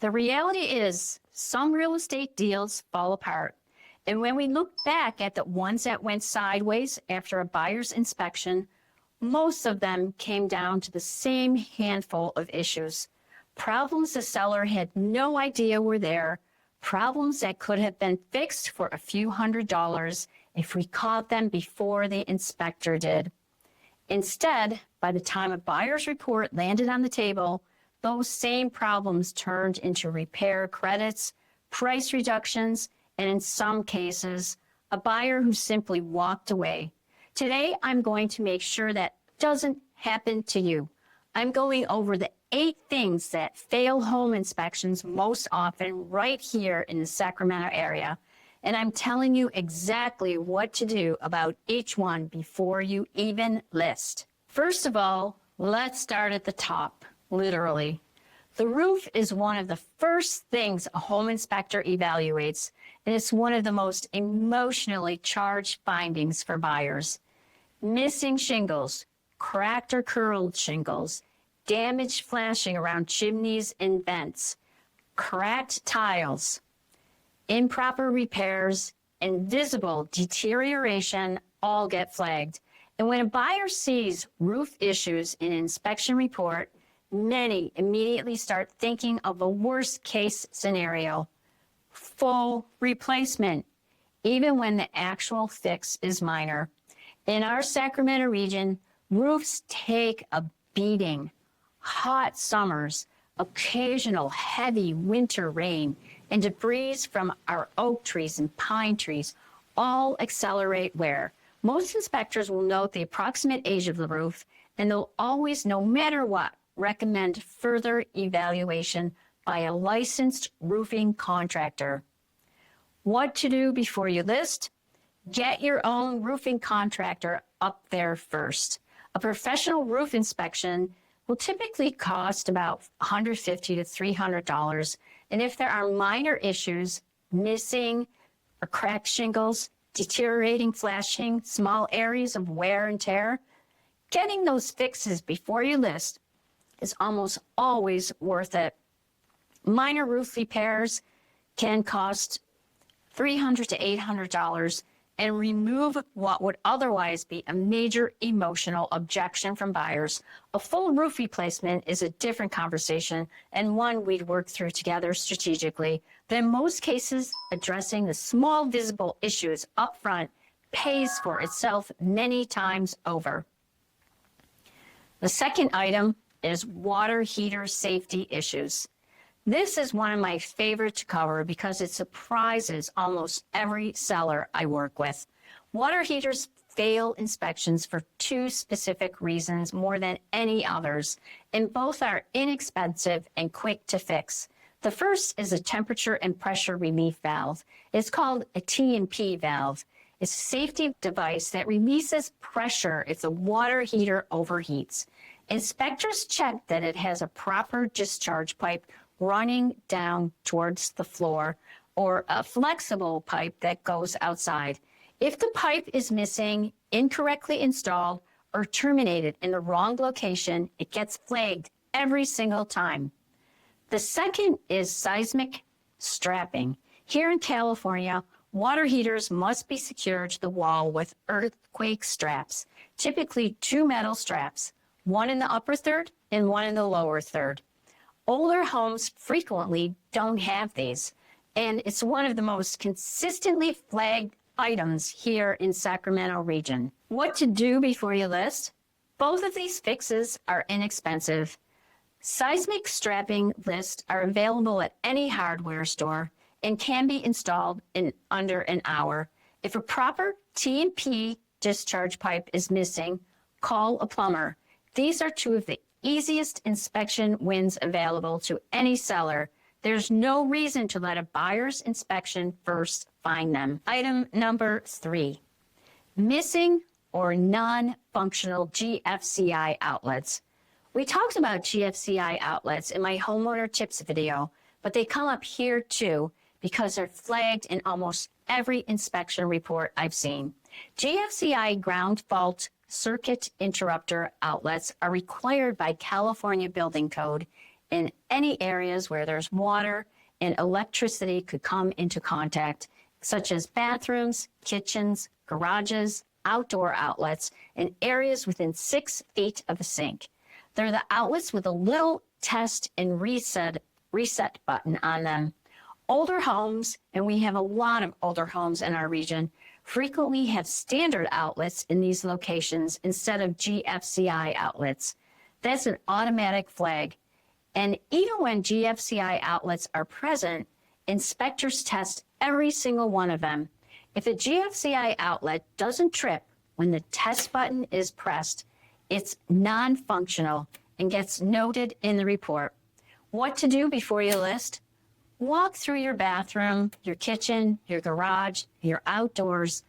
The reality is some real estate deals fall apart. And when we look back at the ones that went sideways after a buyer's inspection, most of them came down to the same handful of issues. Problems the seller had no idea were there, problems that could have been fixed for a few $100s if we caught them before the inspector did. Instead, by the time a buyer's report landed on the table, those same problems turned into repair credits, price reductions, and in some cases, a buyer who simply walked away. Today, I'm going to make sure that doesn't happen to you. I'm going over the 8 things that fail home inspections most often right here in the Sacramento area. And I'm telling you exactly what to do about each one before you even list. First of all, let's start at the top, literally. The roof is one of the first things a home inspector evaluates, and it's one of the most emotionally charged findings for buyers. Missing shingles, cracked or curled shingles, damaged flashing around chimneys and vents, cracked tiles, improper repairs, and visible deterioration all get flagged. And when a buyer sees roof issues in an inspection report, many immediately start thinking of a worst case scenario, full replacement, even when the actual fix is minor. In our Sacramento region, roofs take a beating. Hot summers, occasional heavy winter rain, and debris from our oak trees and pine trees all accelerate wear. Most inspectors will note the approximate age of the roof, and they'll always, no matter what, recommend further evaluation by a licensed roofing contractor. What to do before you list? Get your own roofing contractor up there first. A professional roof inspection will typically cost about $150 to $300. And if there are minor issues, missing or cracked shingles, deteriorating flashing, small areas of wear and tear, getting those fixes before you list is almost always worth it. Minor roof repairs can cost $300 to $800 and remove what would otherwise be a major emotional objection from buyers. A full roof replacement is a different conversation and one we'd work through together strategically. But in most cases, addressing the small visible issues up front pays for itself many times over. The second item is water heater safety issues. This is one of my favorite to cover because it surprises almost every seller I work with. Water heaters fail inspections for 2 specific reasons more than any others, and both are inexpensive and quick to fix. The first is a temperature and pressure relief valve. It's called a T&P valve. It's a safety device that releases pressure if the water heater overheats. Inspectors check that it has a proper discharge pipe running down towards the floor or a flexible pipe that goes outside. If the pipe is missing, incorrectly installed, or terminated in the wrong location, it gets flagged every single time. The second is seismic strapping. Here in California, water heaters must be secured to the wall with earthquake straps, typically 2 metal straps, one in the upper third and one in the lower third. Older homes frequently don't have these, and it's one of the most consistently flagged items here in Sacramento region. What to do before you list? Both of these fixes are inexpensive. Seismic strapping lists are available at any hardware store and can be installed in under an hour. If a proper T&P discharge pipe is missing, call a plumber. These are 2 of the easiest inspection wins available to any seller. There's no reason to let a buyer's inspection first find them. Item number 3, missing or non-functional GFCI outlets. We talked about GFCI outlets in my homeowner tips video, but they come up here too because they're flagged in almost every inspection report I've seen. GFCI ground fault circuit interrupter outlets are required by California Building Code in any areas where there's water and electricity could come into contact, such as bathrooms, kitchens, garages, outdoor outlets, and areas within 6 feet of a sink. They're the outlets with a little test and reset button on them. Older homes, and we have a lot of older homes in our region, frequently have standard outlets in these locations instead of GFCI outlets. That's an automatic flag. And even when GFCI outlets are present, inspectors test every single one of them. If a GFCI outlet doesn't trip when the test button is pressed, it's non-functional and gets noted in the report. What to do before you list? Walk through your bathroom, your kitchen, your garage, your outdoors,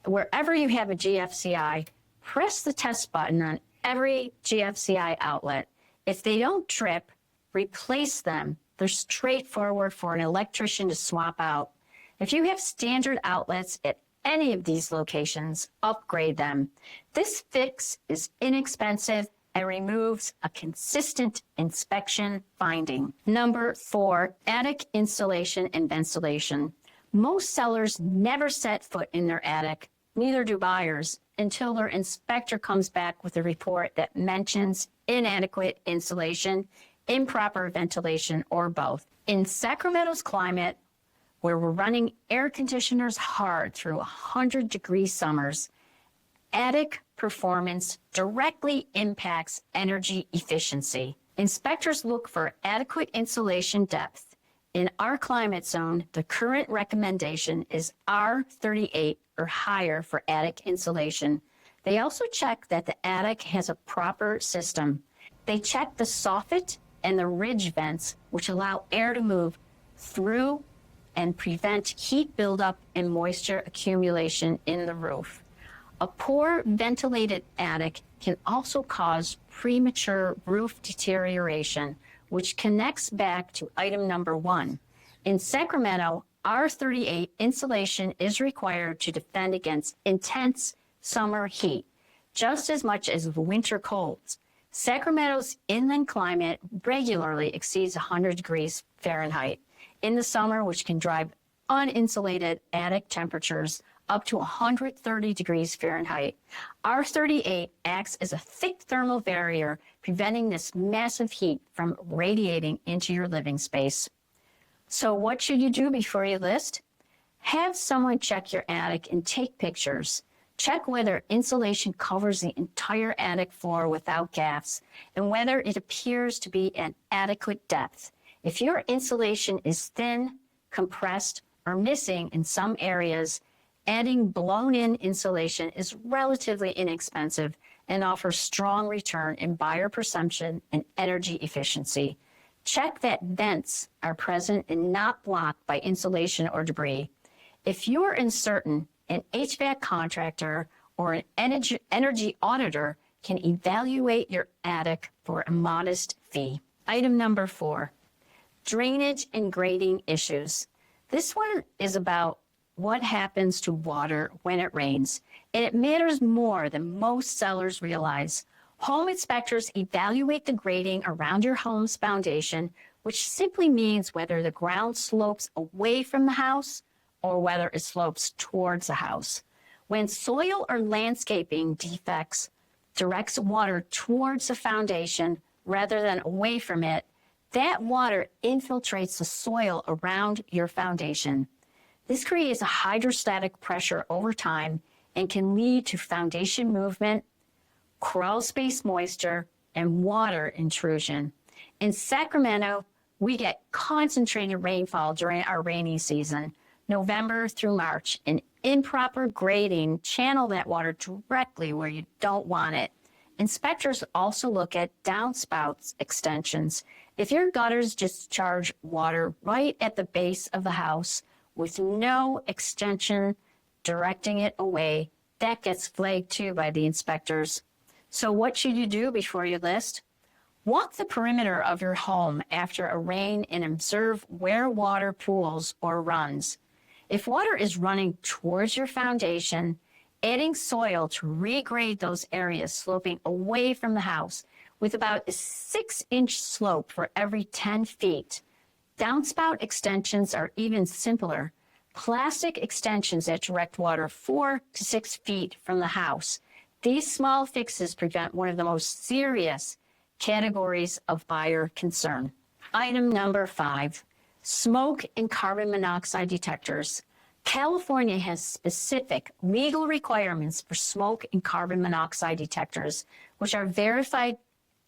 wherever you have a GFCI, press the test button on every GFCI outlet. If they don't trip, replace them. They're straightforward for an electrician to swap out. If you have standard outlets at any of these locations, upgrade them. This fix is inexpensive and removes a consistent inspection finding. Number 4, attic insulation and ventilation. Most sellers never set foot in their attic, neither do buyers, until their inspector comes back with a report that mentions inadequate insulation, improper ventilation, or both. In Sacramento's climate, where we're running air conditioners hard through 100-degree summers, attic performance directly impacts energy efficiency. Inspectors look for adequate insulation depth. In our climate zone, the current recommendation is R38 or higher for attic insulation. They also check that the attic has a proper system. They check the soffit and the ridge vents, which allow air to move through and prevent heat buildup and moisture accumulation in the roof. A poor ventilated attic can also cause premature roof deterioration, which connects back to item number 1. In Sacramento, R38 insulation is required to defend against intense summer heat, just as much as the winter colds. Sacramento's inland climate regularly exceeds 100 degrees Fahrenheit in the summer, which can drive uninsulated attic temperatures up to 130 degrees Fahrenheit. R38 acts as a thick thermal barrier, preventing this massive heat from radiating into your living space. So what should you do before you list? Have someone check your attic and take pictures. Check whether insulation covers the entire attic floor without gaps and whether it appears to be at adequate depth. If your insulation is thin, compressed, or missing in some areas, adding blown-in insulation is relatively inexpensive and offers strong return in buyer perception and energy efficiency. Check that vents are present and not blocked by insulation or debris. If you're uncertain, an HVAC contractor or an energy auditor can evaluate your attic for a modest fee. Item number 4, drainage and grading issues. This one is about what happens to water when it rains, and it matters more than most sellers realize. Home inspectors evaluate the grading around your home's foundation, which simply means whether the ground slopes away from the house or whether it slopes towards the house. When soil or landscaping defects directs water towards the foundation rather than away from it, that water infiltrates the soil around your foundation. This creates a hydrostatic pressure over time and can lead to foundation movement, crawl space moisture, and water intrusion. In Sacramento, we get concentrated rainfall during our rainy season, November through March, and improper grading channel that water directly where you don't want it. Inspectors also look at downspouts extensions. If your gutters discharge water right at the base of the house with no extension directing it away, that gets flagged too by the inspectors. So what should you do before you list? Walk the perimeter of your home after a rain and observe where water pools or runs. If water is running towards your foundation, adding soil to regrade those areas sloping away from the house, with about a 6-inch slope for every 10 feet. Downspout extensions are even simpler. Plastic extensions that direct water 4 to 6 feet from the house. These small fixes prevent one of the most serious categories of buyer concern. Item number 5, smoke and carbon monoxide detectors. California has specific legal requirements for smoke and carbon monoxide detectors, which are verified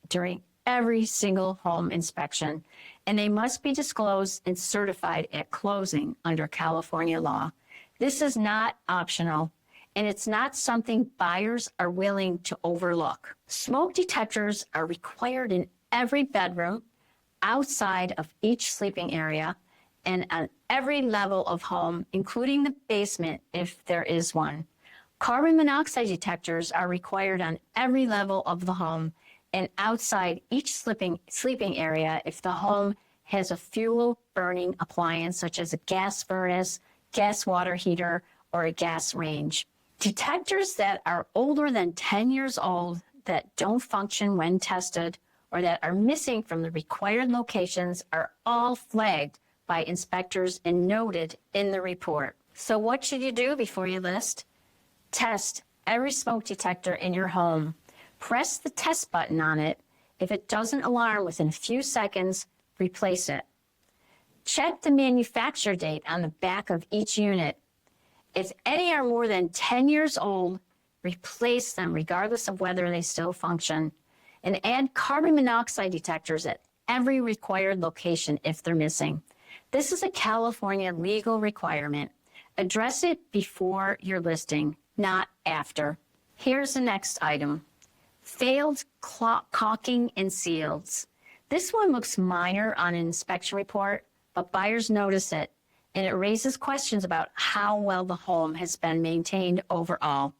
during every single home inspection, and they must be disclosed and certified at closing under California law. This is not optional, and it's not something buyers are willing to overlook. Smoke detectors are required in every bedroom, outside of each sleeping area, and on every level of home, including the basement if there is one. Carbon monoxide detectors are required on every level of the home and outside each sleeping area if the home has a fuel burning appliance such as a gas furnace, gas water heater, or a gas range. Detectors that are older than 10 years old that don't function when tested or that are missing from the required locations are all flagged by inspectors and noted in the report. So what should you do before you list? Test every smoke detector in your home. Press the test button on it. If it doesn't alarm within a few seconds, replace it. Check the manufacture date on the back of each unit. If any are more than 10 years old, replace them regardless of whether they still function. And add carbon monoxide detectors at every required location if they're missing. This is a California legal requirement. Address it before your listing, not after. Here's the next item. Failed caulking and seals. This one looks minor on an inspection report, but buyers notice it, and it raises questions about how well the home has been maintained overall.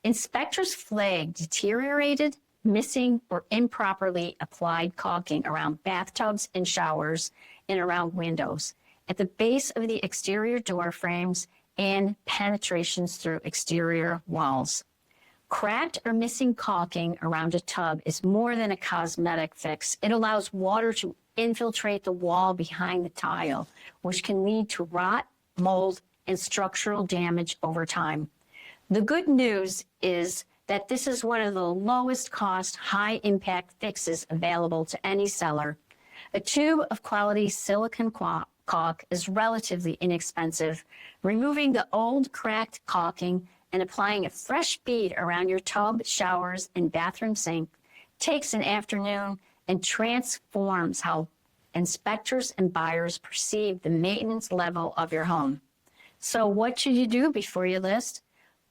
Inspectors flag deteriorated, missing, or improperly applied caulking around bathtubs and showers and around windows, at the base of the exterior door frames, and penetrations through exterior walls. Cracked or missing caulking around a tub is more than a cosmetic fix. It allows water to infiltrate the wall behind the tile, which can lead to rot, mold, and structural damage over time. The good news is that this is one of the lowest cost, high impact fixes available to any seller. A tube of quality silicone caulk is relatively inexpensive. Removing the old cracked caulking and applying a fresh bead around your tub, showers, and bathroom sink takes an afternoon and transforms how inspectors and buyers perceive the maintenance level of your home. So what should you do before you list?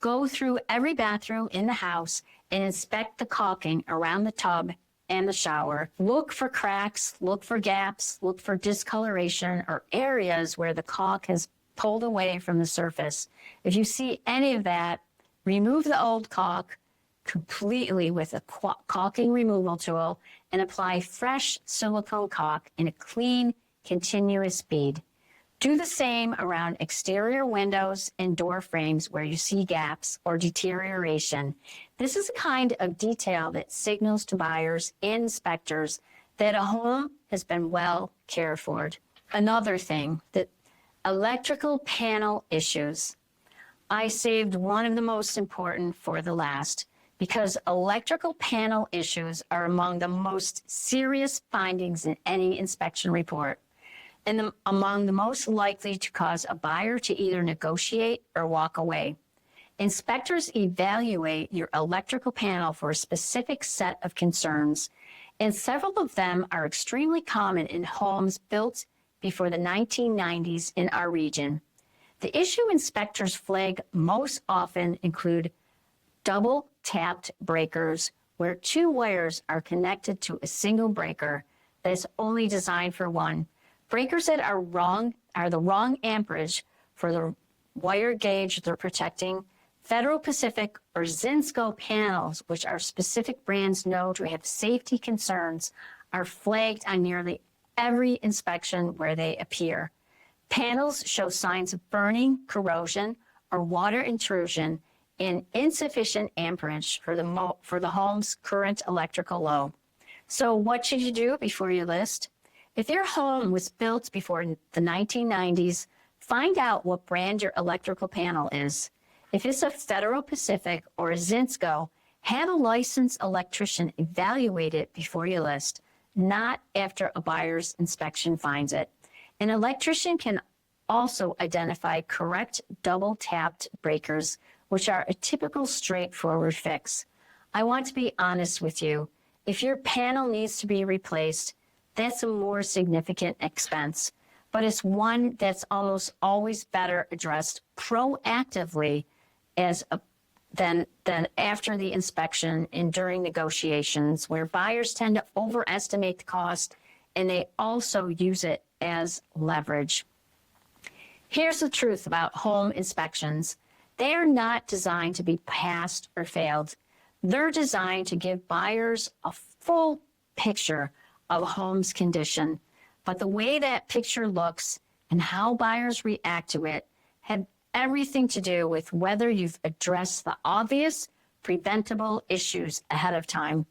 Go through every bathroom in the house and inspect the caulking around the tub and the shower. Look for cracks, look for gaps, look for discoloration or areas where the caulk has pulled away from the surface. If you see any of that, remove the old caulk completely with a caulking removal tool and apply fresh silicone caulk in a clean, continuous bead. Do the same around exterior windows and door frames where you see gaps or deterioration. This is a kind of detail that signals to buyers and inspectors that a home has been well cared for. Another thing, that electrical panel issues. I saved one of the most important for the last because electrical panel issues are among the most serious findings in any inspection report and among the most likely to cause a buyer to either negotiate or walk away. Inspectors evaluate your electrical panel for a specific set of concerns, and several of them are extremely common in homes built before the 1990s in our region. The issue inspectors flag most often include double tapped breakers where 2 wires are connected to a single breaker that is only designed for one. Breakers that are the wrong amperage for the wire gauge they're protecting. Federal Pacific or Zinsco panels, which are specific brands known to have safety concerns, are flagged on nearly every inspection where they appear. Panels show signs of burning, corrosion, or water intrusion and insufficient amperage for the home's current electrical load. So what should you do before you list? If your home was built before the 1990s, find out what brand your electrical panel is. If it's a Federal Pacific or a Zinsco, have a licensed electrician evaluate it before you list, not after a buyer's inspection finds it. An electrician can also identify correct double-tapped breakers, which are a typical straightforward fix. I want to be honest with you. If your panel needs to be replaced, that's a more significant expense, but it's one that's almost always better addressed proactively than after the inspection and during negotiations, where buyers tend to overestimate the cost and they also use it as leverage. Here's the truth about home inspections. They are not designed to be passed or failed. They're designed to give buyers a full picture of a home's condition. But the way that picture looks and how buyers react to it have everything to do with whether you've addressed the obvious, preventable issues ahead of time.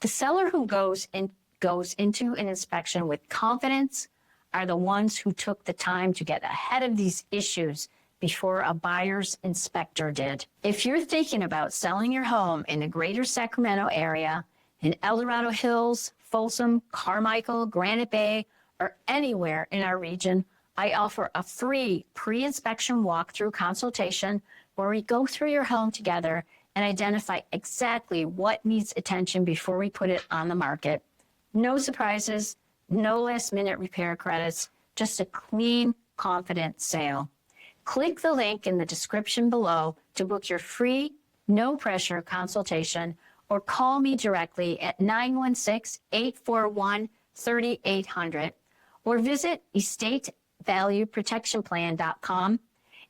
The seller who goes into an inspection with confidence are the ones who took the time to get ahead of these issues before a buyer's inspector did. If you're thinking about selling your home in the Greater Sacramento area, in El Dorado Hills, Folsom, Carmichael, Granite Bay, or anywhere in our region, I offer a free pre-inspection walkthrough consultation where we go through your home together and identify exactly what needs attention before we put it on the market. No surprises, no last-minute repair credits, just a clean, confident sale. Click the link in the description below to book your free, no-pressure consultation or call me directly at 916-841-3800 or visit estatevalueprotectionplan.com.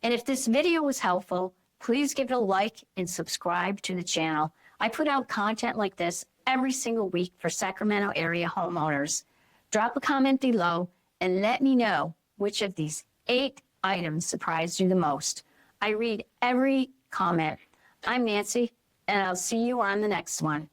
And if this video was helpful, please give it a like and subscribe to the channel. I put out content like this every single week for Sacramento area homeowners. Drop a comment below and let me know which of these 8 items surprised you the most. I read every comment. I'm Nancy, and I'll see you on the next one.